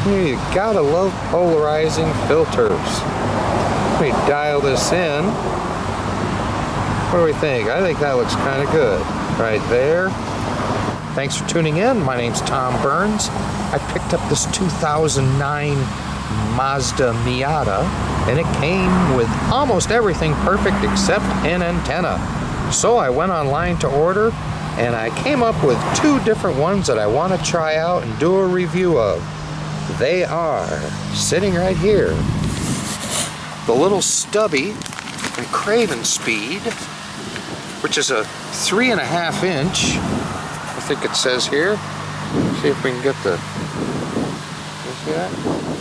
You gotta love polarizing filters. Let me dial this in. What do we think? I think that looks kind of good right there. Thanks for tuning in. My name's Tom Burns. I picked up this 2009 Mazda Miata, and it came with almost everything perfect except an antenna. So I went online to order, and I came up with two different ones that I want to try out and do a review of. They are sitting right here. The little Stubby from Cravenspeed, which is a 3.5 inch, I think it says here. See if we can get the, see that?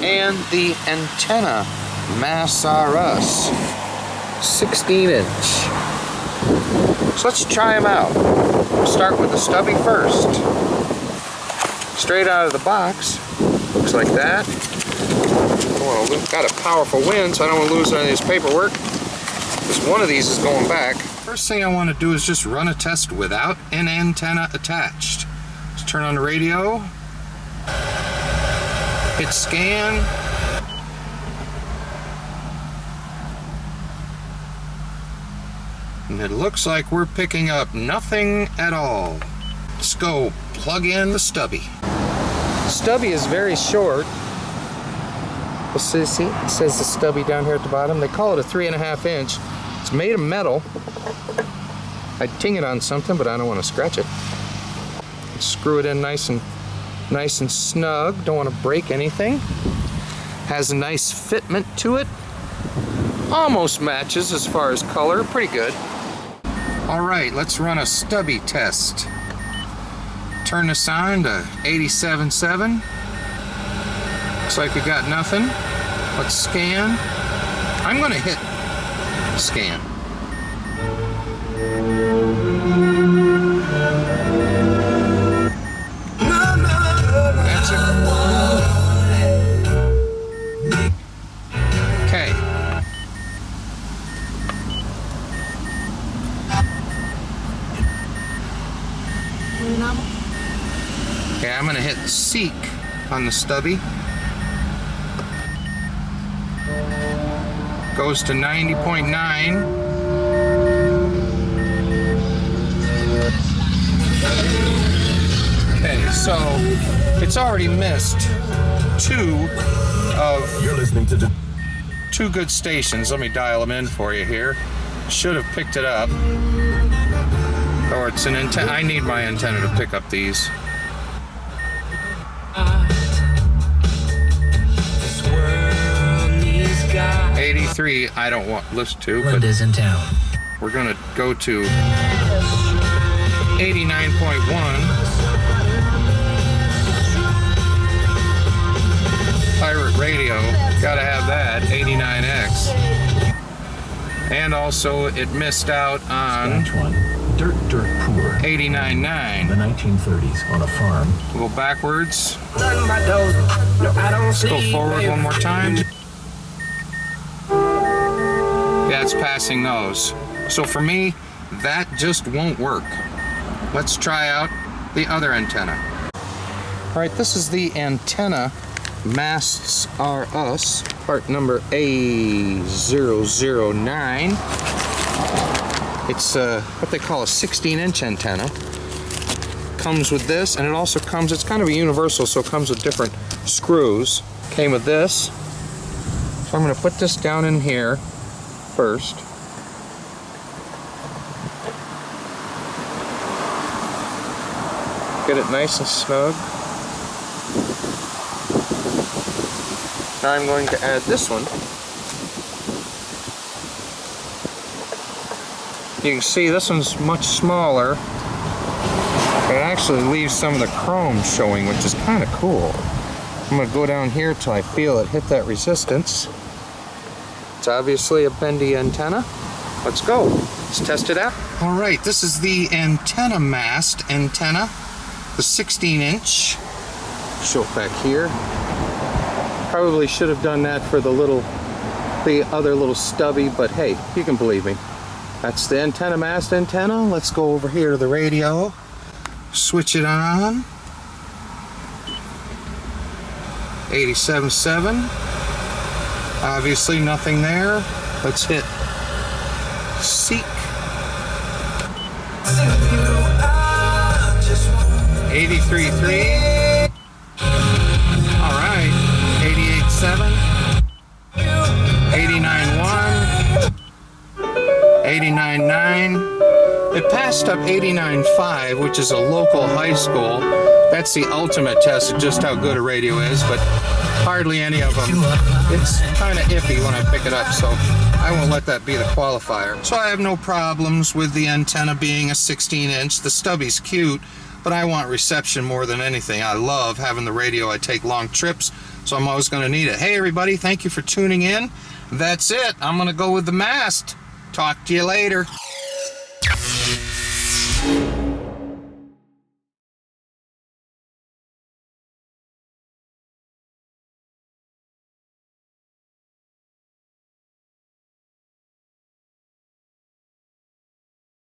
And the antenna, MastsRus, 16 inch. So let's try them out. We'll start with the Stubby first. Straight out of the box, looks like that. Well, we've got a powerful wind, so I don't want to lose any of this paperwork, because one of these is going back. First thing I want to do is just run a test without an antenna attached. Let's turn on the radio, hit scan, and it looks like we're picking up nothing at all. Let's go plug in the Stubby. Stubby is very short. We'll see, it says the Stubby down here at the bottom. They call it a 3.5 inch. It's made of metal. I'd ting it on something, but I don't want to scratch it. Screw it in nice and snug. Don't want to break anything. Has a nice fitment to it. Almost matches as far as color. Pretty good. All right, let's run a Stubby test. Turn this on to 87.7. Looks like we got nothing. Let's scan. I'm gonna hit scan. That's it. Okay. Okay, I'm gonna hit seek on the Stubby. Goes to 90.9. Okay, so it's already missed two good stations. Let me dial them in for you here. Should have picked it up. Or it's an antenna. I need my antenna to pick up these. 83, I don't want list to, but Linda's in town. We're gonna go to 89.1. Pirate radio, gotta have that, 89X. And also it missed out on dirt poor. 89.9. The 1930s on a farm. We'll go backwards. Let's go forward one more time. Yeah, it's passing those. So for me, that just won't work. Let's try out the other antenna. All right, this is the antenna, MastsRus, part number A009. It's what they call a 16-inch antenna. Comes with this, and it also comes, it's kind of a universal, so it comes with different screws. Came with this. So I'm gonna put this down in here first. Get it nice and snug. Now I'm going to add this one. You can see this one's much smaller. It actually leaves some of the chrome showing, which is kind of cool. I'm going to go down here till I feel it hit that resistance. It's obviously a bendy antenna. Let's go. Let's test it out. All right, this is the antenna mast antenna, the 16-inch. Show it back here. Probably should have done that for the other little Stubby, but hey, you can believe me. That's the antenna mast antenna. Let's go over here to the radio. Switch it on. 87.7. Obviously nothing there. Let's hit seek. 83.3. All right. 88.7. 89.1. 89.9. It passed up 89.5, which is a local high school. That's the ultimate test of just how good a radio is, but hardly any of them. It's kind of iffy when I pick it up, so I won't let that be the qualifier. So I have no problems with the antenna being a 16-inch. The Stubby's cute, but I want reception more than anything. I love having the radio. I take long trips, so I'm always going to need it. Hey, everybody, thank you for tuning in. That's it. I'm going to go with the mast. Talk to you later.